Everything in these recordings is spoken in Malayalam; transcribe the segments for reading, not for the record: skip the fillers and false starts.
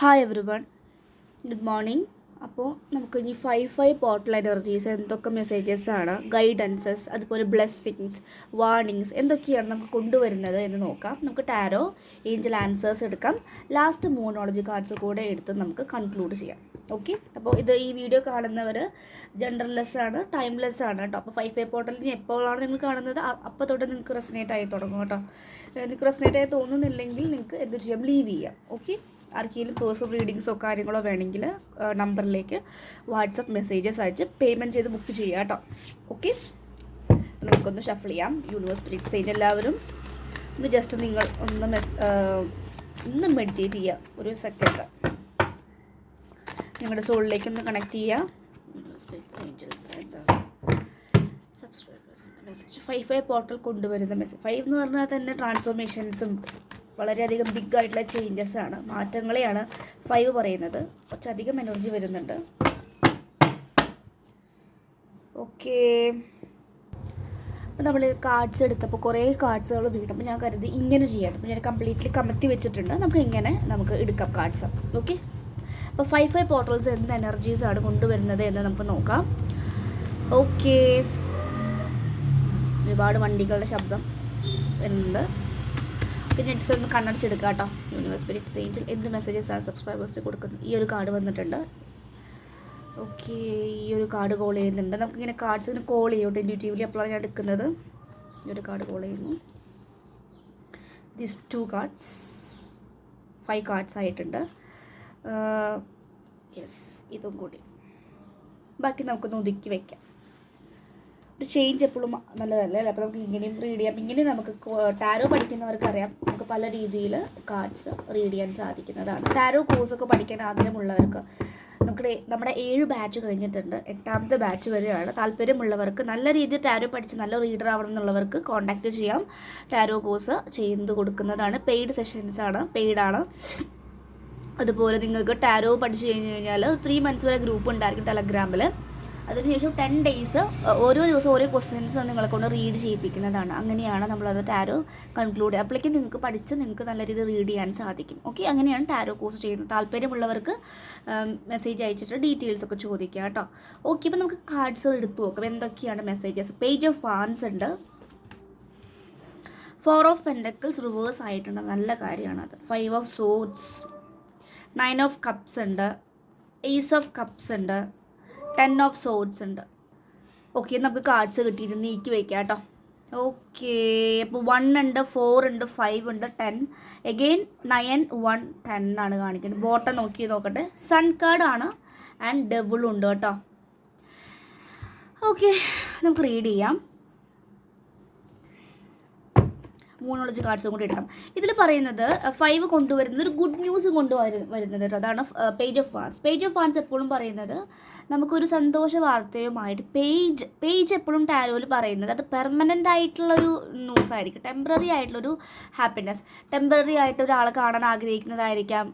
Hi every one, good morning. അപ്പോൾ നമുക്ക് ഇനി 5 പോർട്ടൽ എനർജീസ് എന്തൊക്കെ മെസ്സേജസാണ്, ഗൈഡൻസസ്, അതുപോലെ ബ്ലെസ്സിങ്സ്, വാർണിങ്സ് എന്തൊക്കെയാണ് നമുക്ക് കൊണ്ടുവരുന്നത് എന്ന് നോക്കാം. നമുക്ക് ടാരോ, ഏഞ്ചൽ ആൻസേഴ്സ് എടുക്കാം. ലാസ്റ്റ് മൂണോളജി കാർഡ്സ് കൂടെ എടുത്ത് നമുക്ക് കൺക്ലൂഡ് ചെയ്യാം. ഓക്കെ, അപ്പോൾ ഈ വീഡിയോ കാണുന്നവർ ജനറൽലെസ് ആണ്, ടൈംലെസ് ആണ് കേട്ടോ. അപ്പോൾ 5 പോർട്ടലിന് എപ്പോഴാണ് നിങ്ങൾ കാണുന്നത് അപ്പോൾ തൊട്ട് നിങ്ങൾക്ക് റെസനേറ്റ് ആയി തുടങ്ങും കേട്ടോ. നിങ്ങൾക്ക് റെസനേറ്റ് ആയി തോന്നുന്നില്ലെങ്കിൽ നിങ്ങൾക്ക് എന്ത് ചെയ്യാം, ലീവ് ചെയ്യാം. ഓക്കെ, ആർക്കെങ്കിലും പേഴ്സണൽ റീഡിങ്സോ കാര്യങ്ങളോ വേണമെങ്കിൽ നമ്പറിലേക്ക് വാട്സപ്പ് മെസ്സേജസ് അയച്ച് പേയ്മെൻറ്റ് ചെയ്ത് ബുക്ക് ചെയ്യുക കേട്ടോ. ഓക്കെ, നമുക്കൊന്ന് ഷഫിൾ ചെയ്യാം. യൂണിവേഴ്സ് സ്പിരിറ്റ് സൈൻ എല്ലാവരും ഒന്ന് ജസ്റ്റ് നിങ്ങൾ ഒന്ന് മെഡിറ്റേറ്റ് ചെയ്യുക. ഒരു സെക്കൻഡ് നിങ്ങളുടെ സോളിലേക്ക് ഒന്ന് കണക്ട് ചെയ്യുക. യൂണിവേഴ്സ് സ്പിരിറ്റ് ഏഞ്ചൽസ് സബ്സ്ക്രൈബേഴ്സിൻ്റെ മെസ്സേജ് 5 പോർട്ടൽ കൊണ്ടുവരുന്ന മെസ്സേജ്. 5 എന്ന് പറഞ്ഞാൽ തന്നെ ട്രാൻസ്ഫോർമേഷൻസും വളരെയധികം ബിഗ് ആയിട്ടുള്ള ചേഞ്ചസ് ആണ്, മാറ്റങ്ങളെയാണ് 5 പറയുന്നത്. കുറച്ചധികം എനർജി വരുന്നുണ്ട്. ഓക്കെ, അപ്പോൾ നമ്മൾ കാർഡ്സ് എടുത്തപ്പോൾ കുറേ കാർഡ്സുകൾ വീണപ്പോൾ ഞാൻ കരുതി ഇങ്ങനെ ചെയ്യാം. അപ്പോൾ ഞാൻ കംപ്ലീറ്റ്ലി കമത്തി വെച്ചിട്ടുണ്ട്. നമുക്ക് എടുക്കാം കാർഡ്സ്. ഓക്കെ, അപ്പോൾ 5 പോർട്ടൽസ് എന്ത് എനർജീസാണ് കൊണ്ടുവരുന്നത് എന്ന് നമുക്ക് നോക്കാം. ഓക്കെ, ഒരുപാട് വണ്ടികളുടെ ശബ്ദം വരുന്നുണ്ട്. പിന്നെ നെക്സ്റ്റ് ഒന്ന് കണ്ണടച്ചെടുക്കുക കേട്ടോ. യൂണിവേഴ്സ് സ്പിരിറ്റ് ഏഞ്ചൽ എന്ത് മെസ്സേജസാണ് സബ്സ്ക്രൈബേഴ്സിന് കൊടുക്കുന്നത്. ഈ ഒരു കാർഡ് വന്നിട്ടുണ്ട്. ഓക്കെ, ഈ ഒരു കാർഡ് കോൾ ചെയ്യുന്നുണ്ട്. നമുക്കിങ്ങനെ കാർഡ്സിന് കോൾ ചെയ്യും ഇൻറ്റ്യൂട്ടീവ്ലി. അപ്പോഴാണ് ഞാൻ എടുക്കുന്നത്. ഈ ഒരു കാർഡ് കോൾ ചെയ്യുന്നു. ദിസ് 2 കാർഡ്സ് 5 കാർഡ്സ് ആയിട്ടുണ്ട്. യെസ്, ഇതും കൂടി ബാക്കി നമുക്കൊന്ന് ഒതുക്കി വയ്ക്കാം. ഒരു ചേഞ്ച് എപ്പോഴും നല്ലതല്ലേ. അപ്പോൾ നമുക്ക് ഇങ്ങനെയും റീഡ് ചെയ്യാം. ഇങ്ങനെ നമുക്ക് ടാരോ പഠിക്കുന്നവർക്കറിയാം, നമുക്ക് പല രീതിയിൽ കാർഡ്സ് റീഡ് ചെയ്യാൻ സാധിക്കുന്നതാണ്. ടാരോ കോഴ്സൊക്കെ പഠിക്കാൻ ആഗ്രഹമുള്ളവർക്ക് നമ്മുടെ 7 ബാച്ച് കഴിഞ്ഞിട്ടുണ്ട്. 8ാമത്തെ ബാച്ച് വരെയാണ്. താല്പര്യമുള്ളവർക്ക്, നല്ല രീതിയിൽ ടാരോ പഠിച്ച് നല്ല റീഡർ ആവണം എന്നുള്ളവർക്ക് കോൺടാക്റ്റ് ചെയ്യാം. ടാരോ കോഴ്സ് ചെയ്ത് കൊടുക്കുന്നതാണ്. പെയ്ഡ് സെഷൻസാണ്, പെയ്ഡാണ്. അതുപോലെ നിങ്ങൾക്ക് ടാരോ പഠിച്ചു കഴിഞ്ഞ് കഴിഞ്ഞാൽ 3 months വരെ ഗ്രൂപ്പ് ഉണ്ടായിരിക്കും ടെലഗ്രാമിൽ. അതിനുശേഷം 10 days ഓരോ ദിവസം ഓരോ ക്വസ്റ്റ്യൻസ് നിങ്ങളെ കൊണ്ട് റീഡ് ചെയ്യിപ്പിക്കുന്നതാണ്. അങ്ങനെയാണ് നമ്മളത് ടാരോ കൺക്ലൂഡ് ചെയ്യുക. അപ്പോഴേക്കും നിങ്ങൾക്ക് പഠിച്ച് നിങ്ങൾക്ക് നല്ല രീതിയിൽ റീഡ് ചെയ്യാൻ സാധിക്കും. ഓക്കെ, അങ്ങനെയാണ് ടാരോ കോഴ്സ് ചെയ്യുന്നത്. താല്പര്യമുള്ളവർക്ക് മെസ്സേജ് അയച്ചിട്ട് ഡീറ്റെയിൽസ് ഒക്കെ ചോദിക്കുക കേട്ടോ. ഓക്കെ, ഇപ്പോൾ നമുക്ക് കാർഡ്സ് എടുത്തു നോക്കാം എന്തൊക്കെയാണ് മെസ്സേജസ്. പേജ് ഓഫ് വാൻസ് ഉണ്ട്, 4 of Pentacles റിവേഴ്സ് ആയിട്ടുണ്ട്, നല്ല കാര്യമാണത്. 5 of Swords, 9 of Cups ഉണ്ട്, Ace of Cups ഉണ്ട്, 10 of Swords ഉണ്ട്. ഓക്കെ, നമുക്ക് കാർഡ്സ് കിട്ടിയിട്ട് നീക്കി വയ്ക്കാം കേട്ടോ. ഓക്കെ, അപ്പോൾ 1 ഉണ്ട്, 4 ഉണ്ട്, 5 ഉണ്ട്, 10 അഗെയിൻ 9, 1, 10 ആണ് കാണിക്കുന്നത്. ബോട്ടം നോക്കട്ടെ. സൺ കാർഡാണ് ആൻഡ് ഡെവിളും ഉണ്ട് കേട്ടോ. ഓക്കെ, നമുക്ക് റീഡ് ചെയ്യാം. മൂണോളജി കാർഡ്സും കൂടി എടുക്കാം. ഇതിൽ പറയുന്നത് 5 കൊണ്ടുവരുന്നത് ഒരു ഗുഡ് ന്യൂസ് കൊണ്ടുവരുന്നത്. അതാണ് page of wands. Page of wands എപ്പോഴും പറയുന്നത് നമുക്കൊരു സന്തോഷ വാർത്തയുമായിട്ട് പേജ് എപ്പോഴും ടാരോയിൽ പറയുന്നത് അത് പെർമനൻ്റ് ആയിട്ടുള്ളൊരു ന്യൂസ് ആയിരിക്കും. ടെമ്പററി ആയിട്ടുള്ളൊരു ഹാപ്പിനെസ്, ടെമ്പററി ആയിട്ട് ഒരാളെ കാണാൻ ആഗ്രഹിക്കുന്നതായിരിക്കാം.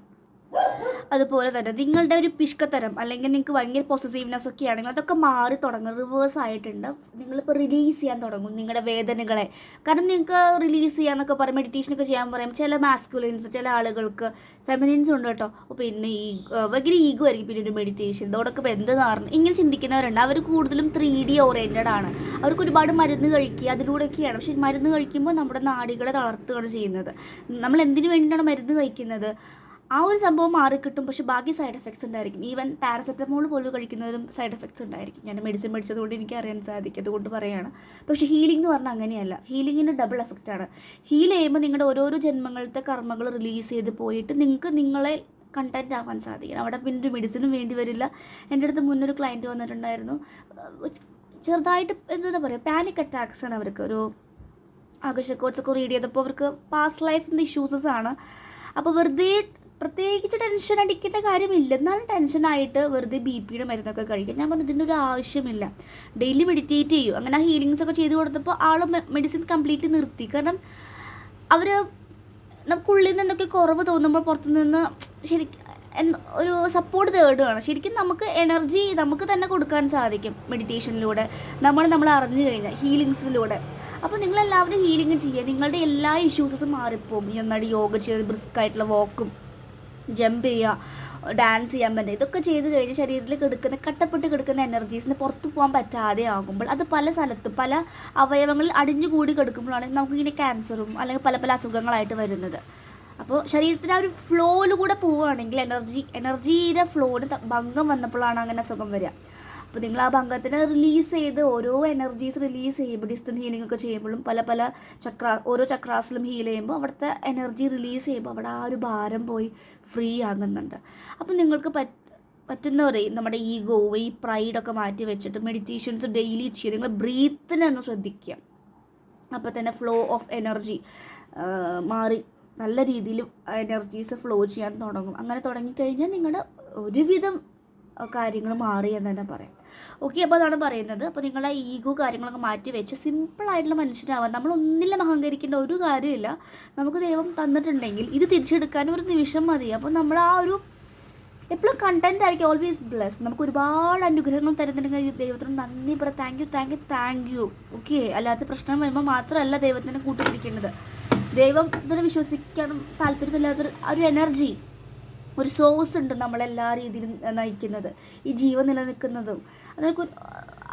അതുപോലെ തന്നെ നിങ്ങളുടെ ഒരു പിഷ്കത്തരം അല്ലെങ്കിൽ നിങ്ങൾക്ക് ഭയങ്കര പൊസസീവ്നെസ് ഒക്കെ ആണെങ്കിൽ അതൊക്കെ മാറി തുടങ്ങും, റിവേഴ്സ് ആയിട്ടുണ്ട്. നിങ്ങളിപ്പോൾ റിലീസ് ചെയ്യാൻ തുടങ്ങും നിങ്ങളുടെ വേദനകളെ. കാരണം നിങ്ങൾക്ക് റിലീസ് ചെയ്യാന്നൊക്കെ പറയും, മെഡിറ്റേഷനൊക്കെ ചെയ്യാൻ പറയും. ചില മാസ്കുലിൻസ്, ചില ആളുകൾക്ക് ഫെമിനിൻസ് ഉണ്ട് കേട്ടോ. പിന്നെ ഭയങ്കര ഈഗോ ആയിരിക്കും പിന്നെ ഒരു മെഡിറ്റേഷൻ. ഇതോടൊക്കെ ഇപ്പോൾ എന്ത് കാരണം ഇങ്ങനെ ചിന്തിക്കുന്നവരുണ്ട്. അവർ കൂടുതലും 3D ഓറിയൻറ്റഡ് ആണ്. അവർക്ക് ഒരുപാട് മരുന്ന് കഴിക്കുക അതിലൂടെയൊക്കെയാണ്. പക്ഷേ മരുന്ന് കഴിക്കുമ്പോൾ നമ്മുടെ നാഡികളെ തളർത്തുകയാണ് ചെയ്യുന്നത്. നമ്മൾ എന്തിനു വേണ്ടിയിട്ടാണ് മരുന്ന് കഴിക്കുന്നത്? ആ ഒരു സംഭവം മാറിക്കിട്ടും, പക്ഷേ ബാക്കി സൈഡ് എഫക്ട്സ് ഉണ്ടായിരിക്കും. ഈവൻ പാരസെറ്റമോൾ പോലും കഴിക്കുന്നതിലും സൈഡ് എഫക്ട്സ് ഉണ്ടായിരിക്കും. ഞാൻ മെഡിസിൻ മേടിച്ചതുകൊണ്ട് എനിക്ക് അറിയാൻ സാധിക്കും, അതുകൊണ്ട് പറയുകയാണ്. പക്ഷേ ഹീലിംഗ് എന്ന് പറഞ്ഞാൽ അങ്ങനെയല്ല. ഹീലിങ്ങിന് ഡബിൾ എഫക്റ്റാണ്. ഹീൽ ചെയ്യുമ്പോൾ നിങ്ങളുടെ ഓരോരോ ജന്മങ്ങളത്തെ കർമ്മങ്ങൾ റിലീസ് ചെയ്ത് പോയിട്ട് നിങ്ങൾക്ക് നിങ്ങളെ കണ്ടൻറ്റ് ആവാൻ സാധിക്കും. അവിടെ പിന്നെ ഒരു മെഡിസിനും വേണ്ടി വരില്ല. എൻ്റെ അടുത്ത് മുന്നൊരു ക്ലയൻറ്റ് വന്നിട്ടുണ്ടായിരുന്നു. ചെറുതായിട്ട് എന്താ പറയുക, പാനിക് അറ്റാക്സ് ആണ് അവർക്ക്. ഒരു ആകർഷക്കോട്സൊക്കെ റീഡ് ചെയ്തപ്പോൾ അവർക്ക് പാസ്റ്റ് ലൈഫിൻ്റെ ഇഷ്യൂസസ് ആണ്. അപ്പോൾ വെറുതെ പ്രത്യേകിച്ച് ടെൻഷൻ അടിക്കേണ്ട കാര്യമില്ല, എന്നാലും ടെൻഷനായിട്ട് വെറുതെ BP മരുന്നൊക്കെ കഴിക്കും. ഞാൻ പറഞ്ഞു ഇതിൻ്റെ ഒരു ആവശ്യമില്ല, ഡെയിലി മെഡിറ്റേറ്റ് ചെയ്യും. അങ്ങനെ ആ ഹീലിങ്സ് ഒക്കെ ചെയ്ത് കൊടുത്തപ്പോൾ ആൾ മെഡിസിൻസ് കംപ്ലീറ്റ്ലി നിർത്തി. കാരണം അവർ നമുക്കുള്ളിൽ നിന്നൊക്കെ കുറവ് തോന്നുമ്പോൾ പുറത്തുനിന്ന് ശരിക്കും ഒരു സപ്പോർട്ട് തേടുകയാണ്. ശരിക്കും നമുക്ക് എനർജി നമുക്ക് തന്നെ കൊടുക്കാൻ സാധിക്കും മെഡിറ്റേഷനിലൂടെ, നമ്മൾ അറിഞ്ഞു കഴിഞ്ഞാൽ ഹീലിങ്സിലൂടെ. അപ്പോൾ നിങ്ങളെല്ലാവരും ഹീലിംഗ് ചെയ്യുക, നിങ്ങളുടെ എല്ലാ ഇഷ്യൂസസും മാറിപ്പോവും. നന്നായിട്ട് യോഗ ചെയ്ത് ബ്രിസ്ക് ആയിട്ടുള്ള വാക്കും ജമ്പ് ചെയ്യുക, ഡാൻസ് ചെയ്യാൻ പറ്റുക, ഇതൊക്കെ ചെയ്ത് കഴിഞ്ഞ് ശരീരത്തിൽ കട്ടപ്പെട്ട് കിടക്കുന്ന എനർജീസിന് പുറത്തു പോകാൻ പറ്റാതെ ആകുമ്പോൾ അത് പല സ്ഥലത്തും പല അവയവങ്ങളിൽ അടിഞ്ഞുകൂടി കിടക്കുമ്പോഴാണ് നമുക്കിങ്ങനെ ക്യാൻസറും അല്ലെങ്കിൽ പല പല അസുഖങ്ങളായിട്ട് വരുന്നത്. അപ്പോൾ ശരീരത്തിന് ആ ഒരു ഫ്ലോയിൽ കൂടെ പോവുകയാണെങ്കിൽ എനർജിയുടെ ഫ്ലോന് ഭംഗം വന്നപ്പോഴാണ് അങ്ങനെ അസുഖം വരിക. അപ്പോൾ നിങ്ങൾ ആ ഭംഗത്തിനെ റിലീസ് ചെയ്ത് ഓരോ എനർജീസ് റിലീസ് ചെയ്യുമ്പോൾ ഡിസ്റ്റൻസ് ഹീലിംഗ് ഒക്കെ ചെയ്യുമ്പോഴും പല ഓരോ ചക്രാസിലും ഹീൽ ചെയ്യുമ്പോൾ അവിടുത്തെ എനർജി റിലീസ് ചെയ്യുമ്പോൾ അവിടെ ആ ഒരു ഭാരം പോയി ഫ്രീ ആകുന്നുണ്ട്. അപ്പോൾ നിങ്ങൾക്ക് പറ്റുന്നവരെ നമ്മുടെ ഈഗോ ഈ പ്രൈഡൊക്കെ മാറ്റി വെച്ചിട്ട് മെഡിറ്റേഷൻസ് ഡെയിലി ചെയ്യുക. നിങ്ങൾ ബ്രീത്തിനെ ഒന്ന് ശ്രദ്ധിക്കുക. അപ്പോൾ തന്നെ ഫ്ലോ ഓഫ് എനർജി മാറി നല്ല രീതിയിൽ എനർജീസ് ഫ്ലോ ചെയ്യാൻ തുടങ്ങും. അങ്ങനെ തുടങ്ങിക്കഴിഞ്ഞാൽ നിങ്ങളുടെ ഒരുവിധം കാര്യങ്ങൾ മാറി എന്ന് തന്നെ പറയാം. ഓക്കെ, അപ്പോൾ അതാണ് പറയുന്നത്. അപ്പോൾ നിങ്ങളുടെ ഈഗോ കാര്യങ്ങളൊക്കെ മാറ്റി വെച്ച് സിമ്പിളായിട്ടുള്ള മനുഷ്യനാവാൻ, നമ്മളൊന്നിലും അഹങ്കരിക്കേണ്ട ഒരു കാര്യമില്ല. നമുക്ക് ദൈവം തന്നിട്ടുണ്ടെങ്കിൽ ഇത് തിരിച്ചെടുക്കാൻ ഒരു നിമിഷം മതി. അപ്പോൾ നമ്മൾ ആ ഒരു എപ്പോഴും കണ്ടന്റ് ആയിരിക്കും, ഓൾവേസ് ബ്ലെസ്. നമുക്ക് ഒരുപാട് അനുഗ്രഹങ്ങൾ തരുന്നുണ്ടെങ്കിൽ ദൈവത്തിന് നന്ദി പറ, താങ്ക് യു. ഓക്കെ, അല്ലാത്ത പ്രശ്നം വരുമ്പോൾ മാത്രമല്ല ദൈവത്തിനെ കൂട്ടുപിടിക്കേണ്ടത്. ദൈവത്തിന് വിശ്വസിക്കാൻ താല്പര്യമില്ലാത്തൊരു ഒരു എനർജി, ഒരു സോഴ്സ് ഉണ്ട് നമ്മളെല്ലാ രീതിയിലും നയിക്കുന്നത്, ഈ ജീവൻ നിലനിൽക്കുന്നതും. അതൊക്കെ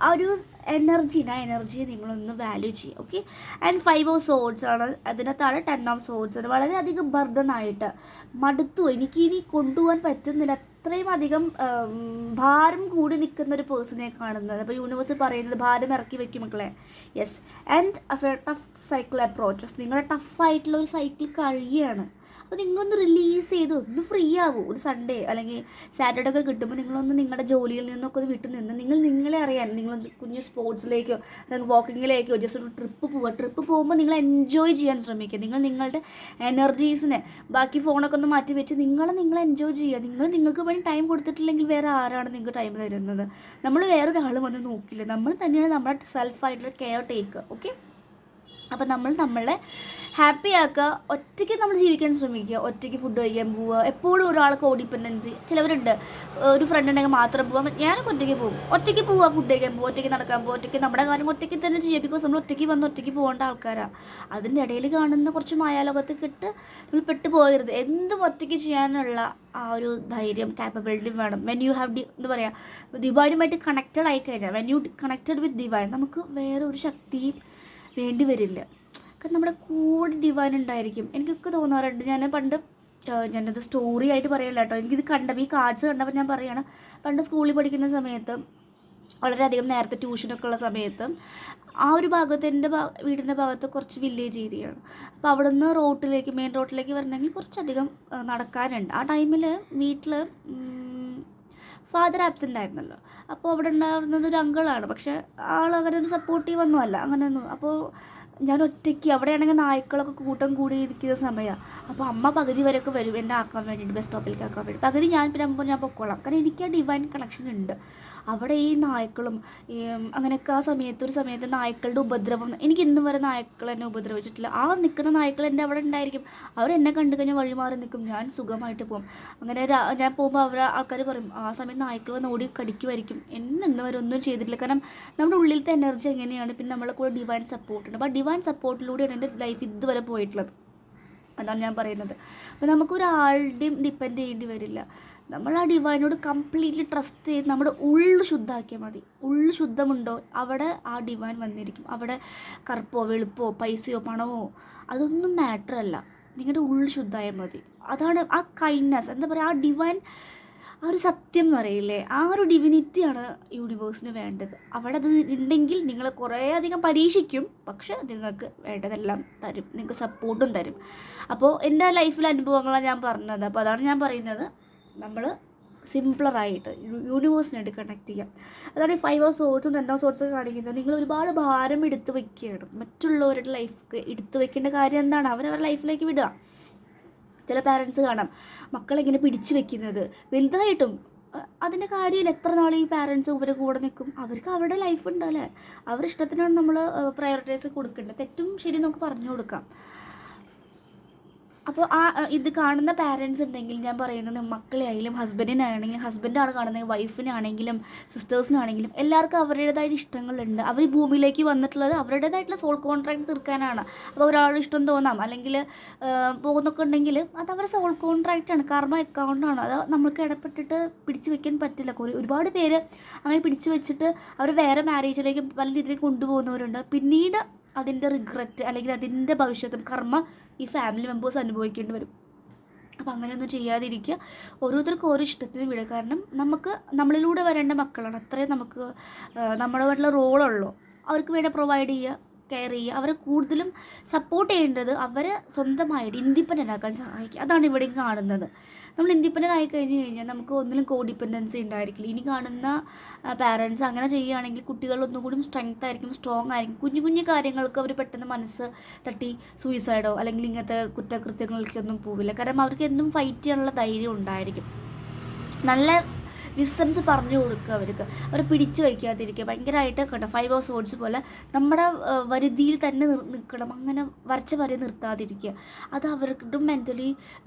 ആ ഒരു എനർജിയെ നിങ്ങളൊന്ന് വാല്യൂ ചെയ്യുക. ഓക്കെ, ആൻഡ് 5 ഓഫ് സോഡ്സ് ആണ്, അതിന് താഴെ 10 ഓഫ് സോഡ്സ് ആണ്. വളരെയധികം ബർഡൻ ആയിട്ട് മടുത്തു, എനിക്ക് ഇനി കൊണ്ടുപോകാൻ പറ്റുന്നില്ല, അത്രയും അധികം ഭാരം കൂടി നിൽക്കുന്ന ഒരു പേഴ്സണെ കാണുന്നത്. അപ്പോൾ യൂണിവേഴ്സ് പറയുന്നത് ഭാരം ഇറക്കി വെക്കും മക്കളെ. Yes, and tough cycle approaches, നിങ്ങളുടെ ടഫായിട്ടുള്ള ഒരു സൈക്കിൾ കഴിയുകയാണ്. അപ്പോൾ നിങ്ങളൊന്ന് റിലീസ് ചെയ്ത് ഒന്ന് ഫ്രീ ആകും. ഒരു സൺഡേ അല്ലെങ്കിൽ സാറ്റർഡേ ഒക്കെ കിട്ടുമ്പോൾ നിങ്ങളൊന്ന് നിങ്ങളുടെ ജോലിയിൽ നിന്നൊക്കെ ഒന്ന് വിട്ടു നിന്ന് നിങ്ങളെ അറിയാൻ നിങ്ങളൊന്ന് കുഞ്ഞ് സ്പോർട്സിലേക്കോ അല്ലെങ്കിൽ വാക്കിങ്ങിലേക്കോ ജസ്റ്റ് ഒരു ട്രിപ്പ് പോകുമ്പോൾ നിങ്ങൾ എൻജോയ് ചെയ്യാൻ ശ്രമിക്കുക. നിങ്ങളുടെ എനർജീസിനെ ബാക്കി ഫോണൊക്കെ ഒന്ന് മാറ്റി വെച്ച് നിങ്ങൾ എൻജോയ് ചെയ്യുക. നിങ്ങൾക്ക് വേണ്ടി ടൈം കൊടുത്തിട്ടില്ലെങ്കിൽ വേറെ ആരാണ് നിങ്ങൾക്ക് ടൈം തരുന്നത്? നമ്മൾ വേറൊരാൾ വന്ന് നോക്കില്ല, നമ്മൾ തന്നെയാണ് നമ്മുടെ സെൽഫായിട്ടുള്ള കെയർ ടേക്ക്. ഓക്കെ, അപ്പോൾ നമ്മളെ ഹാപ്പി ആക്കുക. ഒറ്റയ്ക്ക് നമ്മൾ ജീവിക്കാൻ ശ്രമിക്കുക. ഒറ്റയ്ക്ക് ഫുഡ് കഴിക്കാൻ പോവുക. എപ്പോഴും ഒരാൾക്ക് കോഡിപ്പെൻഡൻസി. ചിലവരുണ്ട് ഒരു ഫ്രണ്ട് ഉണ്ടെങ്കിൽ മാത്രം പോകാം. ഞാനൊക്കെ ഒറ്റയ്ക്ക് പോവുക, ഫുഡ് കഴിക്കാൻ പോവുക, ഒറ്റയ്ക്ക് നടക്കാൻ പോവുക, ഒറ്റയ്ക്ക് നമ്മുടെ കാര്യം ഒറ്റയ്ക്ക് തന്നെ ചെയ്യുക. ബിക്കോസ് നമ്മൾ ഒറ്റയ്ക്ക് പോകേണ്ട ആൾക്കാരാണ്. അതിൻ്റെ ഇടയിൽ കാണുന്ന കുറച്ച് മായാലോകത്ത് നമ്മൾ പെട്ടുപോകരുത്. എന്തും ഒറ്റയ്ക്ക് ചെയ്യാനുള്ള ആ ഒരു ധൈര്യം കാപ്പബിലിറ്റി വേണം. വെൻ യു ഹാവ് എന്താ പറയുക, ഡിവൈനുമായിട്ട് കണക്റ്റഡ് ആയിക്കഴിഞ്ഞാൽ, when you connected with divine, നമുക്ക് വേറെ ഒരു ശക്തിയും വേണ്ടി വരില്ല. കാരണം നമ്മുടെ കൂടെ ഡിവൈൻ ഉണ്ടായിരിക്കും. എനിക്കൊക്കെ തോന്നാറുണ്ട്, ഞാനത് സ്റ്റോറി ആയിട്ട് പറയല്ല കേട്ടോ, എനിക്കിത് കണ്ടപ്പോൾ ഈ കാർഡ്സ് കണ്ടപ്പോൾ ഞാൻ പറയുകയാണ്, പണ്ട് സ്കൂളിൽ പഠിക്കുന്ന സമയത്ത് വളരെയധികം നേരത്തെ ട്യൂഷനൊക്കെ ഉള്ള സമയത്ത് ആ ഒരു ഭാഗത്ത് എൻ്റെ വീടിൻ്റെ ഭാഗത്ത് കുറച്ച് വില്ലേജ് ഏരിയയാണ്. അപ്പോൾ അവിടെ നിന്ന് മെയിൻ റോട്ടിലേക്ക് വരണമെങ്കിൽ കുറച്ചധികം നടക്കാനുണ്ട്. ആ ടൈമിൽ വീട്ടിൽ ഫാദർ ആബ്സെൻ്റ് ആയിരുന്നല്ലോ. അപ്പോൾ അവിടെ ഉണ്ടായിരുന്നത് ഒരു അങ്കിളാണ്. പക്ഷേ അങ്ങനെ ഒരു സപ്പോർട്ടീവ് ഒന്നുമല്ല അങ്ങനെയൊന്നും. അപ്പോൾ ഞാൻ ഒറ്റയ്ക്ക്, അവിടെയാണെങ്കിൽ നായ്ക്കളൊക്കെ കൂട്ടം കൂടി ഇരിക്കുന്ന സമയമാണ്. അപ്പോൾ അമ്മ പകുതി വരെയൊക്കെ വരും എന്നെ ആക്കാൻ വേണ്ടിയിട്ട്, ബസ് സ്റ്റോപ്പിലേക്ക് ആക്കാൻ വേണ്ടി. പകുതി ഞാൻ പൊക്കോളാം. കാരണം എനിക്ക് ആ ഡിവൈൻ കണക്ഷൻ ഉണ്ട്. അവിടെ ഈ നായ്ക്കളും അങ്ങനെയൊക്കെ ഒരു സമയത്ത് നായ്ക്കളുടെ ഉപദ്രവം, എനിക്ക് ഇന്നും വരെ നായ്ക്കൾ എന്നെ ഉപദ്രവിച്ചിട്ടില്ല. ആ നിൽക്കുന്ന നായ്ക്കൾ എൻ്റെ അവിടെ ഉണ്ടായിരിക്കും. അവരെന്നെ കണ്ടു കഴിഞ്ഞാൽ വഴിമാറി നിൽക്കും, ഞാൻ സുഖമായിട്ട് പോകും. അങ്ങനെ ഞാൻ പോകുമ്പോൾ ആൾക്കാർ പറയും ആ സമയത്ത് നായ്ക്കൾ വന്ന് ഓടി കടിക്കുമായിരിക്കും. എന്നെ ഇന്ന് വരെ ഒന്നും ചെയ്തിട്ടില്ല. കാരണം നമ്മുടെ ഉള്ളിലത്തെ എനർജി എങ്ങനെയാണ്, പിന്നെ നമ്മളെ കൂടെ ഡിവൈൻ സപ്പോർട്ട് ഉണ്ട്. അപ്പോൾ ആ ഡിവൈൻ സപ്പോർട്ടിലൂടെയാണ് എൻ്റെ ലൈഫ് ഇതുവരെ പോയിട്ടുള്ളത്. അതാണ് ഞാൻ പറയുന്നത്. അപ്പോൾ നമുക്കൊരാളുടെയും ഡിപ്പെൻഡ് ചെയ്യേണ്ടി വരില്ല. നമ്മൾ ആ ഡിവൈനോട് കംപ്ലീറ്റ്ലി ട്രസ്റ്റ് ചെയ്ത് നമ്മുടെ ഉള്ളു ശുദ്ധമാക്കിയാൽ മതി. ഉള്ളു ശുദ്ധമുണ്ടോ അവിടെ ആ ഡിവൈൻ വന്നിരിക്കും. അവിടെ കറുപ്പോ വെളുപ്പോ പൈസയോ പണമോ അതൊന്നും മാറ്ററല്ല. നിങ്ങളുടെ ഉള്ളു ശുദ്ധമായാൽ മതി. അതാണ് ആ കൈൻഡ്നെസ്, എന്താ പറയുക, ആ ഡിവൈൻ, ആ ഒരു സത്യം എന്ന് പറയില്ലേ, ആ ഒരു ഡിവിനിറ്റിയാണ് യൂണിവേഴ്സിന് വേണ്ടത്. അവിടെ അത് ഉണ്ടെങ്കിൽ നിങ്ങൾ കുറേ അധികം പരീക്ഷിക്കും, പക്ഷെ നിങ്ങൾക്ക് വേണ്ടതെല്ലാം തരും, നിങ്ങൾക്ക് സപ്പോർട്ടും തരും. അപ്പോൾ എൻ്റെ ലൈഫിലെ അനുഭവങ്ങളാണ് ഞാൻ പറഞ്ഞത്. അപ്പോൾ അതാണ് ഞാൻ പറയുന്നത്, നമ്മൾ സിംപ്ലറായിട്ട് യൂണിവേഴ്സിനായിട്ട് കണക്ട് ചെയ്യാം. അതാണ് ഈ 5 ഓഫ് സോഡ്സും 10 ഓഫ് സോഡ്സൊക്കെ കാണിക്കുന്നത്. നിങ്ങൾ ഒരുപാട് ഭാരം എടുത്ത് വയ്ക്കുകയാണ്. മറ്റുള്ളവരുടെ ലൈഫ് എടുത്ത് വയ്ക്കേണ്ട കാര്യം എന്താണ്, അവരവരുടെ ലൈഫിലേക്ക് വിടുക. ചില പാരൻസ് കാണാം മക്കളെങ്ങനെ പിടിച്ചു വെക്കുന്നത് വലുതായിട്ടും. അതിൻ്റെ കാര്യമില്ല. എത്ര നാൾ ഈ പാരൻസ് ഇവരെ കൂടെ നിൽക്കും? അവർക്ക് അവരുടെ ലൈഫ് ഉണ്ടല്ലേ, അവരുടെ ഇഷ്ടത്തിനാണ് നമ്മൾ പ്രയോറിറ്റൈസ് കൊടുക്കേണ്ടത്. തെറ്റും ശരി നമുക്ക് പറഞ്ഞു കൊടുക്കാം. അപ്പോൾ ഇത് കാണുന്ന പാരൻസ് ഉണ്ടെങ്കിൽ ഞാൻ പറയുന്നത് മക്കളെ ആയാലും ഹസ്ബൻഡിനാണെങ്കിലും ഹസ്ബൻഡാണ് കാണുന്നത് വൈഫിനാണെങ്കിലും സിസ്റ്റേഴ്സിനാണെങ്കിലും എല്ലാവർക്കും അവരുടേതായിട്ട് ഇഷ്ടങ്ങളുണ്ട്. അവർ ഭൂമിയിലേക്ക് വന്നിട്ടുള്ളത് അവരുടേതായിട്ടുള്ള സോൾ കോൺട്രാക്ട് തീർക്കാനാണ്. അപ്പോൾ ഒരാളുടെ ഇഷ്ടം തോന്നാം അല്ലെങ്കിൽ പോകുന്നൊക്കെ ഉണ്ടെങ്കിൽ അത് അവരുടെ സോൾ കോൺട്രാക്റ്റാണ്, കർമ്മ അക്കൗണ്ടാണ്. അത് നമ്മൾക്ക് ഇടപെട്ടിട്ട് പിടിച്ചു വെക്കാൻ പറ്റില്ല. ഒരുപാട് പേര് അങ്ങനെ പിടിച്ചു വെച്ചിട്ട് അവർ വേറെ മാരേജിലേക്ക് പല രീതിയിൽ കൊണ്ടുപോകുന്നവരുണ്ട്. പിന്നീട് അതിൻ്റെ റിഗ്രറ്റ് അല്ലെങ്കിൽ അതിൻ്റെ ഭവിഷ്യത്തും കർമ്മ ഈ ഫാമിലി മെമ്പേഴ്സ് അനുഭവിക്കേണ്ടി വരും. അപ്പോൾ അങ്ങനെയൊന്നും ചെയ്യാതിരിക്കുക. ഓരോരുത്തർക്കും ഓരോ ഇഷ്ടത്തിന് വിടുക. കാരണം നമുക്ക് നമ്മളിലൂടെ വരേണ്ട മക്കളാണ്. അത്രയും നമുക്ക് നമ്മുടേതായിട്ടുള്ള റോളുള്ളൂ. അവർക്ക് വേണ്ടി പ്രൊവൈഡ് ചെയ്യുക, കെയർ ചെയ്യുക. അവരെ കൂടുതലും സപ്പോർട്ട് ചെയ്യേണ്ടത് അവരെ സ്വന്തമായിട്ട് ഇൻഡിപെൻഡൻ്റ് ആക്കാൻ സഹായിക്കുക. അതാണ് ഇവിടെയും കാണുന്നത്. നമ്മൾ ഇൻഡിപെൻഡൻ്റ് ആയി കഴിഞ്ഞാൽ നമുക്ക് ഒന്നിലും കോഡിപെൻഡൻസി ഉണ്ടായിരിക്കില്ല. ഇനി കാണുന്ന പാരൻസ് അങ്ങനെ ചെയ്യുകയാണെങ്കിൽ കുട്ടികളൊന്നും കൂടി സ്ട്രെങ്ത് ആയിരിക്കും, സ്ട്രോങ് ആയിരിക്കും. കുഞ്ഞു കുഞ്ഞു കാര്യങ്ങൾക്ക് അവർ പെട്ടെന്ന് മനസ്സ് തട്ടി സൂയിസൈഡോ അല്ലെങ്കിൽ ഇങ്ങനത്തെ കുറ്റകൃത്യങ്ങൾക്കൊന്നും പോവില്ല. കാരണം അവർക്ക് എന്നും ഫൈറ്റ് ചെയ്യാനുള്ള ധൈര്യം ഉണ്ടായിരിക്കും. നല്ല വിസ്റ്റംസ് പറഞ്ഞു കൊടുക്കുക അവരെ പിടിച്ചു വയ്ക്കാതിരിക്കുക. ഭയങ്കരമായിട്ട് കണ്ടോ 5 of Swords പോലെ നമ്മുടെ വരുതിയിൽ തന്നെ നിൽക്കണം. അങ്ങനെ വരച്ച വരെ നിർത്താതിരിക്കുക. അത് അവർക്കും മെൻ്റലി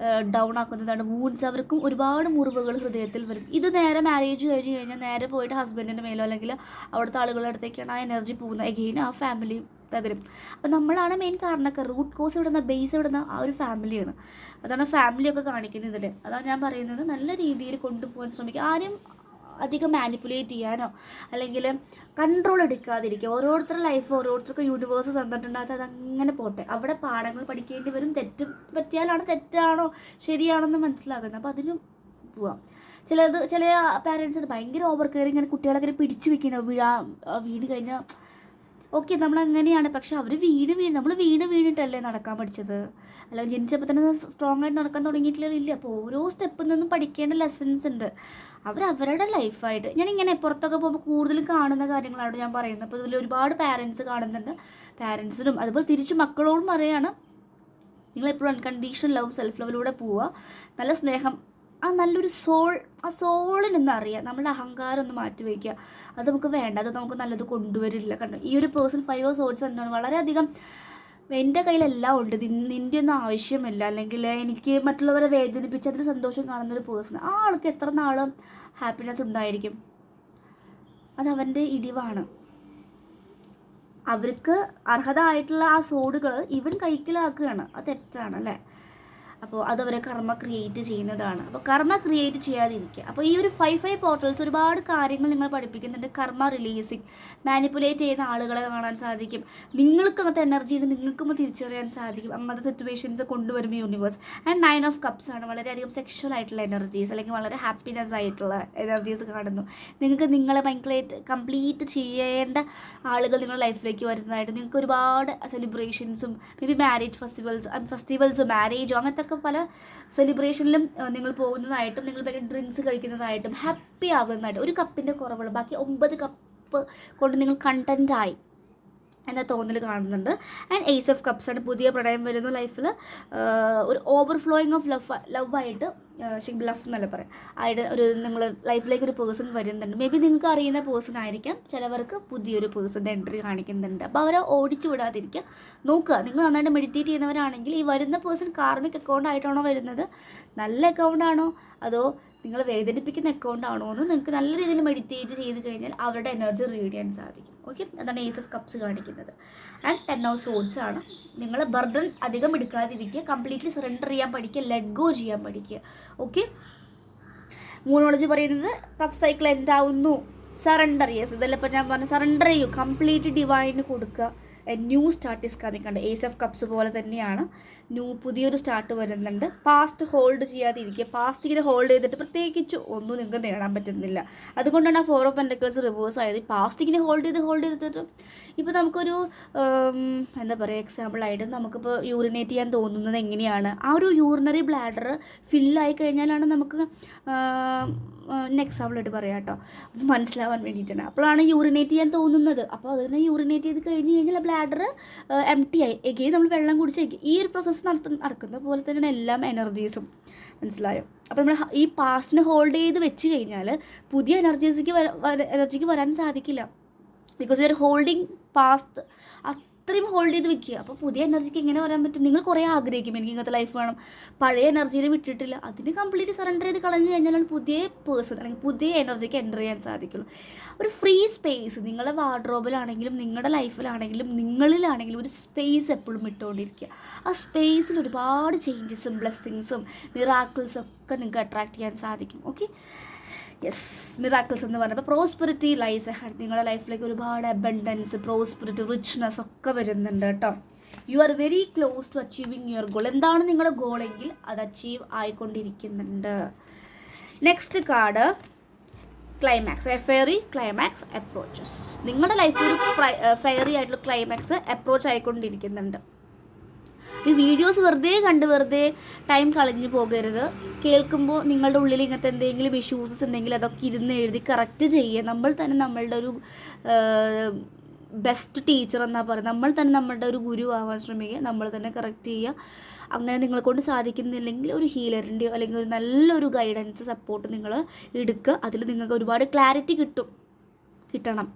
ഡൗൺ ആക്കുന്നതാണ്. വൂൺസ് അവർക്കും ഒരുപാട് മുറിവുകൾ ഹൃദയത്തിൽ വരും. ഇത് നേരെ മാരേജ് കഴിഞ്ഞാൽ നേരെ പോയിട്ട് ഹസ്ബൻഡിൻ്റെ മേലോ അല്ലെങ്കിൽ അവിടുത്തെ ആളുകളുടെ അടുത്തേക്കാണ് ആ എനർജി പോകുന്നത്. എഗെയിൻ ആ ഫാമിലി തകരും. അപ്പോൾ നമ്മളാണ് മെയിൻ കാരണക്കാർ. റൂട്ട് കോസ് ഇടുന്ന ബേസ് ഇടുന്ന ആ ഒരു ഫാമിലിയാണ്. അതാണ് ഫാമിലിയൊക്കെ കാണിക്കുന്നത് ഇതിൽ. അതാണ് ഞാൻ പറയുന്നത്, നല്ല രീതിയിൽ കൊണ്ടുപോകാൻ ശ്രമിക്കുക. ആരും അധികം മാനിപ്പുലേറ്റ് ചെയ്യാനോ അല്ലെങ്കിൽ കൺട്രോൾ എടുക്കാതിരിക്കുക. ഓരോരുത്തരുടെ ലൈഫ് ഓരോരുത്തർക്ക് യൂണിവേഴ്സ് തന്നിട്ടുണ്ടാകാത്ത അതങ്ങനെ പോട്ടെ. അവിടെ പാഠങ്ങൾ പഠിക്കേണ്ടി വരും. തെറ്റ് പറ്റിയാലാണ് തെറ്റാണോ ശരിയാണെന്ന് മനസ്സിലാക്കുന്നത്. അപ്പോൾ അതിനും പോവാം. ചില പാരൻസിന് ഭയങ്കര ഓവർ കെയറിങ്, ഇങ്ങനെ കുട്ടികളെ പിടിച്ചു വെക്കണം. വീണ് കഴിഞ്ഞാൽ ഓക്കെ നമ്മളങ്ങനെയാണ്. പക്ഷെ അവർ നമ്മൾ വീണിട്ടല്ലേ നടക്കാൻ പഠിച്ചത്. അല്ലെങ്കിൽ ജനിച്ചപ്പോൾ തന്നെ സ്ട്രോങ് ആയിട്ട് നടക്കാൻ തുടങ്ങിയിട്ടില്ല. അപ്പോൾ ഓരോ സ്റ്റെപ്പിൽ നിന്നും പഠിക്കേണ്ട ലെസൺസ് ഉണ്ട്. അവരുടെ ലൈഫായിട്ട് ഞാനിങ്ങനെ പുറത്തൊക്കെ പോകുമ്പോൾ കൂടുതലും കാണുന്ന കാര്യങ്ങളാണ് ഞാൻ പറയുന്നത്. അപ്പോൾ ഇതിൽ ഒരുപാട് പാരൻസ് കാണുന്നുണ്ട്. പാരൻസിനും അതുപോലെ തിരിച്ച് മക്കളോടും പറയാണ്, നിങ്ങളെപ്പോഴും അൺകണ്ടീഷണൽ ലവ് സെൽഫ് ലവിലൂടെ പോവുക. നല്ല സ്നേഹം, ആ നല്ലൊരു ആ സോളിനൊന്നും അറിയാം. നമ്മുടെ അഹങ്കാരം ഒന്ന് മാറ്റി വയ്ക്കുക. അത് നമുക്ക് വേണ്ട, അത് നമുക്ക് നല്ലത് കൊണ്ടുവരില്ല. കണ്ടോ ഈ ഒരു പേഴ്സൺ 5 of Swords എന്നാണ്. വളരെയധികം എൻ്റെ കയ്യിലെല്ലാം ഉണ്ട്, നിൻ്റെ ഒന്നും ആവശ്യമില്ല, അല്ലെങ്കിൽ എനിക്ക് മറ്റുള്ളവരെ വേദനിപ്പിച്ച് അതിന് സന്തോഷം കാണുന്നൊരു പേഴ്സൺ. ആ ആൾക്ക് എത്ര നാളും ഹാപ്പിനെസ് ഉണ്ടായിരിക്കും? അത് അവൻ്റെ ഇടിവാണ്. അവർക്ക് അർഹത ആയിട്ടുള്ള ആ സോഡുകൾ ഇവൻ കൈക്കലാക്കുകയാണ്. അത് തെറ്റാണ് അല്ലേ? അപ്പോൾ അതവരെ കർമ്മ ക്രിയേറ്റ് ചെയ്യുന്നതാണ്. അപ്പോൾ കർമ്മ ക്രിയേറ്റ് ചെയ്യാതിരിക്കുക. അപ്പോൾ ഈ ഒരു 5 പോർട്ടൽസ് ഒരുപാട് കാര്യങ്ങൾ നിങ്ങൾ പഠിപ്പിക്കുന്നുണ്ട്. കർമ്മ റിലീസിങ്, മാനിപ്പുലേറ്റ് ചെയ്യുന്ന ആളുകളെ കാണാൻ സാധിക്കും. നിങ്ങൾക്ക് അങ്ങനത്തെ എനർജിയിൽ നിങ്ങൾക്കും തിരിച്ചറിയാൻ സാധിക്കും. അങ്ങനത്തെ സിറ്റുവേഷൻസ് കൊണ്ടുവരുമ്പോൾ യൂണിവേഴ്സ്. ആൻഡ് 9 of Cups ആണ്. വളരെയധികം സെക്ഷൽ ആയിട്ടുള്ള എനർജീസ് അല്ലെങ്കിൽ വളരെ ഹാപ്പിനെസ് ആയിട്ടുള്ള എനർജീസ് കാണുന്നു. നിങ്ങൾക്ക് നിങ്ങളെ ഭയങ്കരമായിട്ട് കംപ്ലീറ്റ് ചെയ്യേണ്ട ആളുകൾ നിങ്ങളുടെ ലൈഫിലേക്ക് വരുന്നതായിട്ട്, നിങ്ങൾക്ക് ഒരുപാട് സെലിബ്രേഷൻസും മേ ബി മാരേജ് ഫെസ്റ്റിവൽസും മാരേജോ അങ്ങനത്തെ പല സെലിബ്രേഷനിലും നിങ്ങൾ പോകുന്നതായിട്ടും നിങ്ങൾ ഭയങ്കര ഡ്രിങ്ക്സ് കഴിക്കുന്നതായിട്ടും ഹാപ്പി ആകുന്നതായിട്ടും, ഒരു കപ്പിൻ്റെ കുറവുള്ള ബാക്കി 9 കപ്പ് കൊണ്ട് നിങ്ങൾ കണ്ടൻറ്റായി എന്ന തോന്നൽ കാണുന്നുണ്ട്. ആൻഡ് Ace of Cups ആണ്. പുതിയ പ്രണയം വരുന്ന ലൈഫിൽ ഒരു ഓവർഫ്ലോയിങ് ഓഫ് ലവായിട്ട് ലവ് എന്നല്ല പറയാം ആയിട്ട് നിങ്ങൾ ലൈഫിലേക്ക് ഒരു പേഴ്സൺ വരുന്നുണ്ട്. മേ ബി നിങ്ങൾക്ക് അറിയുന്ന പേഴ്സൺ ആയിരിക്കാം. ചിലവർക്ക് പുതിയൊരു പേഴ്സൻ്റെ എൻട്രി കാണിക്കുന്നുണ്ട്. അപ്പോൾ അവരെ ഓടിച്ചു വിടാതിരിക്കുക. നോക്കുക, നിങ്ങൾ നന്നായിട്ട് മെഡിറ്റേറ്റ് ചെയ്യുന്നവരാണെങ്കിൽ ഈ വരുന്ന പേഴ്സൺ കാർമിക് അക്കൗണ്ട് ആയിട്ടാണോ വരുന്നത്, നല്ല അക്കൗണ്ടാണോ, അതോ നിങ്ങൾ വേദനിപ്പിക്കുന്ന അക്കൗണ്ട് ആണോ എന്ന് നിങ്ങൾക്ക് നല്ല രീതിയിൽ മെഡിറ്റേറ്റ് ചെയ്ത് കഴിഞ്ഞാൽ അവരുടെ എനർജി റീഡ് ചെയ്യാൻ സാധിക്കും. ഓക്കെ, അതാണ് Ace of Cups കാണിക്കുന്നത്. ആൻഡ് 10 of Swords ആണ്. നിങ്ങൾ ബർഡൻ അധികം എടുക്കാതിരിക്കുക. കംപ്ലീറ്റ്ലി സറണ്ടർ ചെയ്യാൻ പഠിക്കുക, ലെറ്റ് ഗോ ചെയ്യാൻ പഠിക്കുക. ഓക്കെ, മൂണോളജി പറയുന്നത് ടഫ് സൈക്കിൾ എൻഡ് ആവുന്നു, സറണ്ടർ. യെസ്, ഇതെല്ലാം ഇപ്പോൾ ഞാൻ പറഞ്ഞ സറണ്ടർ ചെയ്യൂ, കംപ്ലീറ്റ് ഡിവൈന് കൊടുക്കുക. New start is coming. കണ്ട് Ace of Cups പോലെ തന്നെയാണ്. പുതിയൊരു സ്റ്റാർട്ട് വരുന്നുണ്ട്. പാസ്റ്റ് ഹോൾഡ് ചെയ്യാതിരിക്കുക. പാസ്റ്റ് ഇങ്ങനെ ഹോൾഡ് ചെയ്തിട്ട് പ്രത്യേകിച്ച് ഒന്നും നിങ്ങൾക്ക് നേടാൻ പറ്റുന്നില്ല. അതുകൊണ്ടാണ് ആ 4 of Pentacles റിവേഴ്സ് ആയത്. പാസ്റ്റ് ഇങ്ങനെ ഹോൾഡ് ചെയ്തിട്ട് ഇപ്പോൾ നമുക്കൊരു എന്താ പറയുക, എക്സാമ്പിളായിട്ട് നമുക്കിപ്പോൾ യൂറിനേറ്റ് ചെയ്യാൻ തോന്നുന്നത് എങ്ങനെയാണ്, ആ ഒരു യൂറിനറി ബ്ലാഡർ ഫില്ലായി കഴിഞ്ഞാലാണ് നമുക്ക് എക്സാമ്പിളായിട്ട് പറയാം കേട്ടോ, അത് മനസ്സിലാവാൻ വേണ്ടിയിട്ടാണ്. അപ്പോഴാണ് യൂറിനേറ്റ് ചെയ്യാൻ തോന്നുന്നത്. അപ്പോൾ അതിനെ യൂറിനേറ്റ് ചെയ്ത് കഴിഞ്ഞ് കഴിഞ്ഞാൽ ബ്ലാഡർ എം ടി ആയി എഗെയിൻ നമ്മൾ വെള്ളം കുടിച്ച് ഈ ഒരു പ്രോസസ്സ് നടക്കുന്ന പോലെ തന്നെയാണ് എല്ലാം എനർജീസും. മനസ്സിലായോ? അപ്പോൾ നമ്മൾ ഈ പാസ്റ്റിനെ ഹോൾഡ് ചെയ്ത് വെച്ച് കഴിഞ്ഞാൽ പുതിയ എനർജിക്ക് വരാൻ സാധിക്കില്ല. Because we are holding past. അത്രയും ഹോൾഡ് ചെയ്ത് വെക്കുക. അപ്പോൾ പുതിയ എനർജിക്ക് എങ്ങനെ വരാൻ പറ്റും? നിങ്ങൾ കുറേ ആഗ്രഹിക്കും എനിക്ക് ഇങ്ങനത്തെ ലൈഫ് വേണം, പഴയ എനർജീനെ വിട്ടിട്ടില്ല, അതിന് കംപ്ലീറ്റ് സറണ്ടർ ചെയ്ത് കളഞ്ഞു കഴിഞ്ഞാൽ പുതിയ പേഴ്സൺ അല്ലെങ്കിൽ പുതിയ എനർജിക്ക് എൻ്റർ ചെയ്യാൻ സാധിക്കുള്ളൂ. ഒരു ഫ്രീ സ്പേസ് നിങ്ങളുടെ വാർഡ്രോബിലാണെങ്കിലും നിങ്ങളുടെ ലൈഫിലാണെങ്കിലും നിങ്ങളിലാണെങ്കിലും ഒരു സ്പേസ് എപ്പോഴും ഇട്ടുകൊണ്ടിരിക്കുക. ആ സ്പേസിൽ ഒരുപാട് ചേഞ്ചസും ബ്ലെസ്സിങ്സും മിറാക്കിൾസും ഒക്കെ നിങ്ങൾക്ക് അട്രാക്ട് ചെയ്യാൻ സാധിക്കും. ഓക്കെ, യെസ്, മിറാക്കിൾസ് എന്ന് പറഞ്ഞപ്പോൾ പ്രോസ്പെറിറ്റി ലൈസ് അഹെഡ്. നിങ്ങളുടെ ലൈഫിലേക്ക് ഒരുപാട് അബണ്ടൻസ്, പ്രോസ്പെറിറ്റി, റിച്ച്നെസ് ഒക്കെ വരുന്നുണ്ട് കേട്ടോ. You are very close to achieving your goal. എന്താണ് നിങ്ങളുടെ ഗോളെങ്കിൽ അത് അച്ചീവ് ആയിക്കൊണ്ടിരിക്കുന്നുണ്ട്. Next card climax, a fairy climax approaches. നിങ്ങളുടെ ലൈഫിൽ ഒരു ഫെയറി ആയിട്ടുള്ള ക്ലൈമാക്സ് അപ്രോച്ച് ആയിക്കൊണ്ടിരിക്കുന്നുണ്ട്. ഈ വീഡിയോസ് വെറുതെ ടൈം കളഞ്ഞു പോകരുത്. കേൾക്കുമ്പോൾ നിങ്ങളുടെ ഉള്ളിൽ ഇങ്ങനത്തെ എന്തെങ്കിലും ഇഷ്യൂസ് ഉണ്ടെങ്കിൽ അതൊക്കെ ഇരുന്ന് എഴുതി കറക്റ്റ് ചെയ്യുക. നമ്മൾ തന്നെ നമ്മളുടെ ഒരു ബെസ്റ്റ് ടീച്ചർ എന്നാണ് പറയുന്നത്. നമ്മൾ തന്നെ നമ്മളുടെ ഒരു ഗുരു ആവാൻ ശ്രമിക്കുക, നമ്മൾ തന്നെ കറക്റ്റ് ചെയ്യുക. അങ്ങനെ നിങ്ങളെ കൊണ്ട് സാധിക്കുന്നില്ലെങ്കിൽ ഒരു ഹീലറിൻ്റെയോ അല്ലെങ്കിൽ ഒരു നല്ലൊരു ഗൈഡൻസ് സപ്പോർട്ട് നിങ്ങൾ എടുക്കുക. അതിൽ നിങ്ങൾക്ക് ഒരുപാട് ക്ലാരിറ്റി കിട്ടണം.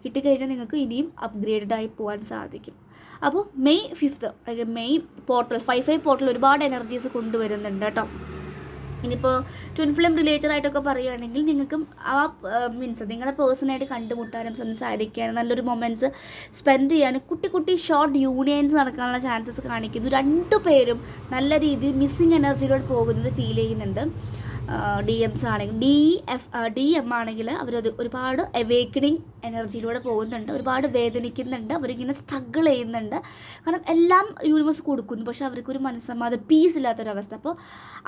കിട്ടിക്കഴിഞ്ഞാൽ നിങ്ങൾക്ക് ഇനിയും അപ്ഗ്രേഡായി പോകാൻ സാധിക്കും. അപ്പോൾ മെയ് 5th അല്ലെങ്കിൽ മെയ് പോർട്ടൽ 5/5 പോർട്ടൽ ഒരുപാട് എനർജീസ് കൊണ്ടുവരുന്നുണ്ട് കേട്ടോ. ഇനിയിപ്പോൾ ട്വിൻ ഫ്ലെയിം റിലേറ്റഡ് ആയിട്ടൊക്കെ പറയുകയാണെങ്കിൽ നിങ്ങൾക്കും ആ മീൻസ് നിങ്ങളുടെ പേഴ്സണായിട്ട് കണ്ടുമുട്ടാനും സംസാരിക്കാനും നല്ലൊരു മൊമെൻറ്റ്സ് സ്പെൻഡ് ചെയ്യാനും കുട്ടി ഷോർട്ട് യൂണിയൻസ് നടക്കാനുള്ള ചാൻസസ് കാണിക്കുന്നു. 2 പേരും നല്ല രീതിയിൽ മിസ്സിങ് എനർജിയിലോട്ട് പോകുന്നത് ഫീൽ ചെയ്യുന്നുണ്ട്. DMs ആണെങ്കിൽ DM ആണെങ്കിൽ അവരത് ഒരുപാട് അവേക്കണിങ് എനർജിയിലൂടെ പോകുന്നുണ്ട്, ഒരുപാട് വേദനിക്കുന്നുണ്ട്, അവരിങ്ങനെ സ്ട്രഗിൾ ചെയ്യുന്നുണ്ട്. കാരണം എല്ലാം യൂണിവേഴ്സ് കൊടുക്കുന്നു, പക്ഷെ അവർക്കൊരു മനസ്സമാധാനം, പീസ് ഇല്ലാത്തൊരവസ്ഥ. അപ്പോൾ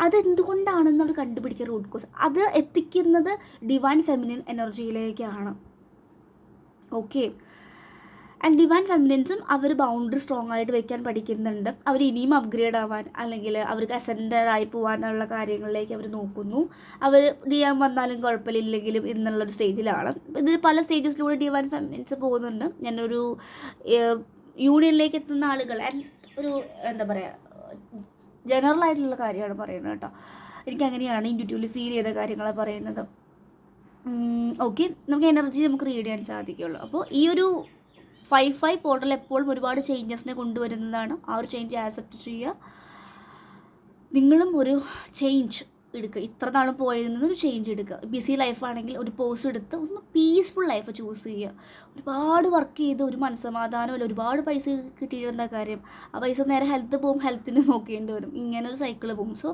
അതെന്തുകൊണ്ടാണെന്ന് അവർ കണ്ടുപിടിക്കുക റൂട്ട് കോസ്. അത് എത്തിക്കുന്നത് ഡിവൈൻ ഫെമിനിൻ എനർജിയിലേക്കാണ്. ഓക്കെ, ആൻഡ് ഡിവൈൻ ഫെമിനിൻസും അവർ ബൗണ്ടറി സ്ട്രോങ് ആയിട്ട് വെക്കാൻ പഠിക്കുന്നുണ്ട്. അവർ ഇനിയും അപ്ഗ്രേഡ് ആവാൻ അല്ലെങ്കിൽ അവർക്ക് അസെൻഡഡ് ആയി പോകാനുള്ള കാര്യങ്ങളിലേക്ക് അവർ നോക്കുന്നു. അവർ DM വന്നാലും കുഴപ്പമില്ലെങ്കിലും എന്നുള്ളൊരു സ്റ്റേജിലാണ്. ഇതിൽ പല സ്റ്റേജസിലൂടെ ഡിവൈൻ ഫെമിനിൻസ് പോകുന്നുണ്ട്. ഞാനൊരു യൂണിയനിലേക്ക് എത്തുന്ന ആളുകൾ ഒരു എന്താ പറയുക ജനറൽ ആയിട്ടുള്ള കാര്യമാണ് പറയുന്നത് കേട്ടോ. എനിക്കങ്ങനെയാണ് ഇൻഡ്യൂറ്റീവ്ലി ഫീൽ ചെയ്ത കാര്യങ്ങളാണ് പറയുന്നത്. ഓക്കെ, നമുക്ക് എനർജി നമുക്ക് റീഡ് ചെയ്യാൻ സാധിക്കുള്ളൂ. അപ്പോൾ ഈ ഒരു 5/5 പോർട്ടൽ എപ്പോഴും ഒരുപാട് ചേഞ്ചസിനെ കൊണ്ടുവരുന്നതാണ്. ആ ഒരു ചേഞ്ച് ആക്സെപ്റ്റ് ചെയ്യുക. നിങ്ങളും ഒരു ചേഞ്ച് എടുക്കുക. ഇത്ര നാളും പോയതിൽ നിന്നൊരു ചേഞ്ച് എടുക്കുക. ബിസി ലൈഫാണെങ്കിൽ ഒരു പോസ് എടുത്ത് ഒന്ന് പീസ്ഫുൾ ലൈഫ് ചൂസ് ചെയ്യുക. ഒരുപാട് വർക്ക് ചെയ്ത് ഒരു മനസ്സമാധാനമല്ല, ഒരുപാട് പൈസ കിട്ടിയിരുന്ന കാര്യം ആ പൈസ നേരെ ഹെൽത്ത് പോകും, ഹെൽത്തിന് നോക്കേണ്ടി വരും, ഇങ്ങനെ ഒരു സൈക്കിൾ പോകും. സോ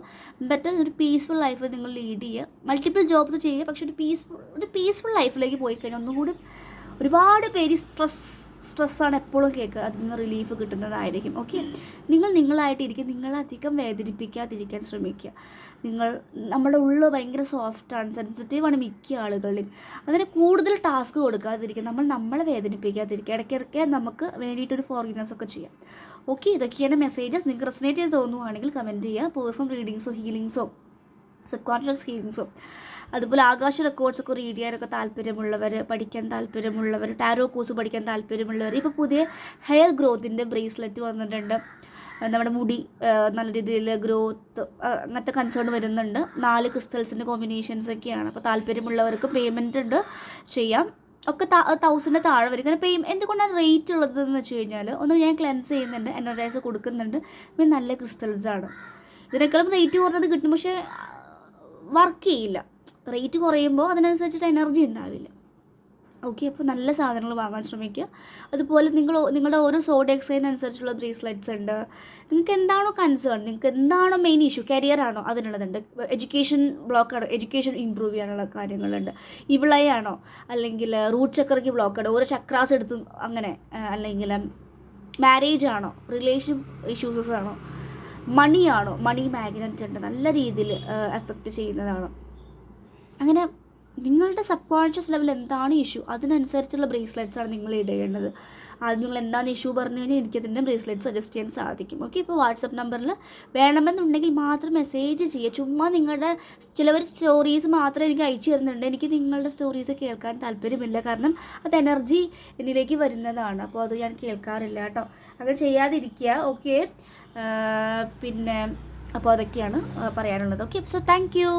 ബെറ്റർ ഒരു പീസ്ഫുൾ ലൈഫ് നിങ്ങൾ ലീഡ് ചെയ്യുക. മൾട്ടിപ്പിൾ ജോബ്സ് ചെയ്യുക, പക്ഷെ ഒരു പീസ്ഫുൾ ലൈഫിലേക്ക് പോയി കഴിഞ്ഞാൽ ഒന്നുകൂടി ഒരുപാട് പേര് സ്ട്രെസ്സാണ് എപ്പോഴും കേൾക്കുക, അതിൽ നിന്ന് റിലീഫ് കിട്ടുന്നതായിരിക്കും. ഓക്കെ, നിങ്ങളായിട്ടിരിക്കും, നിങ്ങളധികം വേദനിപ്പിക്കാതിരിക്കാൻ ശ്രമിക്കുക. നമ്മുടെ ഉള്ളിൽ ഭയങ്കര സോഫ്റ്റാണ്, സെൻസിറ്റീവാണ് മിക്ക ആളുകളുടെയും. അതിന് കൂടുതൽ ടാസ്ക് കൊടുക്കാതിരിക്കുക, നമ്മളെ വേദനിപ്പിക്കാതിരിക്കുക. ഇടയ്ക്കിടയ്ക്ക് നമുക്ക് വേണ്ടിയിട്ടൊരു ഫോർഗിവ്നെസ് ഒക്കെ ചെയ്യാം. ഓക്കെ, ഇതൊക്കെയാണ് മെസ്സേജസ്. നിങ്ങൾക്ക് റെസനേറ്റ് ചെയ്ത് തോന്നുവാണെങ്കിൽ കമൻറ്റ് ചെയ്യുക. പേഴ്സണൽ റീഡിങ്സോ ഹീലിങ്സോ സബ് കോൺഷ്യസ് ഹീലിങ്സോ അതുപോലെ ആകാശ റെക്കോർഡ്സൊക്കെ റീഡ് ചെയ്യാനൊക്കെ താല്പര്യമുള്ളവർ, പഠിക്കാൻ താല്പര്യമുള്ളവർ, ടാരോ കോഴ്സ് പഠിക്കാൻ താല്പര്യമുള്ളവർ, ഇപ്പോൾ പുതിയ ഹെയർ ഗ്രോത്തിൻ്റെ ബ്രേസ്ലെറ്റ് വന്നിട്ടുണ്ട്. നമ്മുടെ മുടി നല്ല രീതിയിൽ ഗ്രോത്ത് അങ്ങനത്തെ കൺസേൺ വരുന്നുണ്ട്. 4 ക്രിസ്റ്റൽസിൻ്റെ കോമ്പിനേഷൻസൊക്കെയാണ്. അപ്പോൾ താല്പര്യമുള്ളവർക്ക് പേയ്മെൻറ്റ് ഉണ്ട്, ചെയ്യാം. ഒക്കെ 1000 താഴെ വരും. കാരണം എന്തുകൊണ്ടാണ് റേറ്റ് ഉള്ളതെന്ന് വെച്ച് കഴിഞ്ഞാൽ ഒന്ന് ഞാൻ ക്ലെൻസ് ചെയ്യുന്നുണ്ട്, എനർജൈസ് കൊടുക്കുന്നുണ്ട്, പിന്നെ നല്ല ക്രിസ്റ്റൽസാണ്. ഇതിനേക്കാളും റേറ്റ് കുറഞ്ഞത് കിട്ടും, പക്ഷേ വർക്ക് ചെയ്യില്ല. റേറ്റ് കുറയുമ്പോൾ അതിനനുസരിച്ചിട്ട് എനർജി ഉണ്ടാവില്ല. ഓക്കെ, അപ്പോൾ നല്ല സാധനങ്ങൾ വാങ്ങാൻ ശ്രമിക്കുക. അതുപോലെ നിങ്ങളുടെ ഓരോ സോഡിയക് സൈൻ അനുസരിച്ചുള്ള ബ്രേസ്ലെറ്റ്സ് ഉണ്ട്. നിങ്ങൾക്ക് എന്താണോ കൺസേൺ, നിങ്ങൾക്ക് എന്താണോ മെയിൻ ഇഷ്യൂ, കരിയറാണോ അതിനുള്ളതുണ്ട്. എഡ്യൂക്കേഷൻ ബ്ലോക്കാണ്, എഡ്യൂക്കേഷൻ ഇമ്പ്രൂവ് ചെയ്യാനുള്ള കാര്യങ്ങളുണ്ട്. ഇവിളയാണോ അല്ലെങ്കിൽ റൂട്ട് ചക്രയ്ക്ക് ബ്ലോക്കാണ്, ഓരോ ചക്രാസ് എടുത്ത് അങ്ങനെ, അല്ലെങ്കിൽ മാരേജ് ആണോ, റിലേഷൻ ഇഷ്യൂസസ് ആണോ, മണിയാണോ, മണി മാഗ്നറ്റ് ഉണ്ട്, നല്ല രീതിയിൽ എഫക്റ്റ് ചെയ്യുന്നതാണോ. അങ്ങനെ നിങ്ങളുടെ സബ് കോൺഷ്യസ് ലെവൽ എന്താണ് ഇഷ്യൂ അതിനനുസരിച്ചുള്ള ബ്രേസ്ലെറ്റ്സാണ് നിങ്ങൾ ഇടേണ്ടത്. ആദ്യം നിങ്ങൾ എന്താണ് ഇഷ്യൂ പറഞ്ഞു കഴിഞ്ഞാൽ എനിക്കതിൻ്റെ ബ്രേസ്ലെറ്റ് സജസ്റ്റ് ചെയ്യാൻ സാധിക്കും. ഓക്കെ, ഇപ്പോൾ വാട്സപ്പ് നമ്പറിൽ വേണമെന്നുണ്ടെങ്കിൽ മാത്രം മെസ്സേജ് ചെയ്യുക. ചുമ്മാ നിങ്ങളുടെ ചിലവർ സ്റ്റോറീസ് മാത്രം എനിക്ക് അയച്ചു തരുന്നുണ്ട്. എനിക്ക് നിങ്ങളുടെ സ്റ്റോറീസ് കേൾക്കാൻ താല്പര്യമില്ല, കാരണം അത് എനർജി എന്നിലേക്ക് വരുന്നതാണ്. അപ്പോൾ അത് ഞാൻ കേൾക്കാറില്ല കേട്ടോ. അങ്ങനെ ചെയ്യാതിരിക്കുക. ഓക്കെ, പിന്നെ അപ്പോൾ അതൊക്കെയാണ് പറയാനുള്ളത്. Okay, so thank you.